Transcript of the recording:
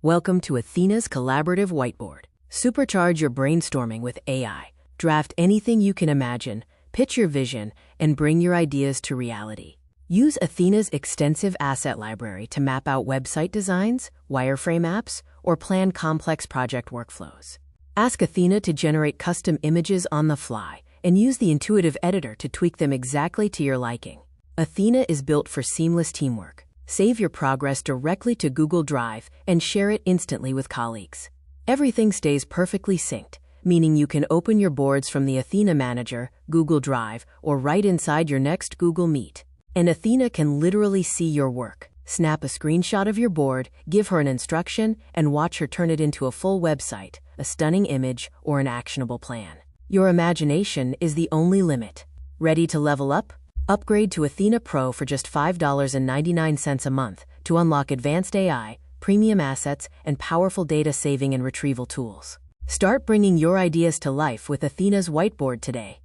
Welcome to Athena's collaborative whiteboard. Supercharge your brainstorming with AI. Draft anything you can imagine, pitch your vision, and bring your ideas to reality. Use Athena's extensive asset library to map out website designs, wireframe apps, or plan complex project workflows. Ask Athena to generate custom images on the fly, and use the intuitive editor to tweak them exactly to your liking. Athena is built for seamless teamwork. Save your progress directly to Google Drive and share it instantly with colleagues. Everything stays perfectly synced, meaning you can open your boards from the Athena Manager, Google Drive, or right inside your next Google Meet. And Athena can literally see your work. Snap a screenshot of your board, give her an instruction, and watch her turn it into a full website, a stunning image, or an actionable plan. Your imagination is the only limit. Ready to level up? Upgrade to Athena Pro for just $5.99 a month to unlock advanced AI, premium assets, and powerful data saving and retrieval tools. Start bringing your ideas to life with Athena's whiteboard today.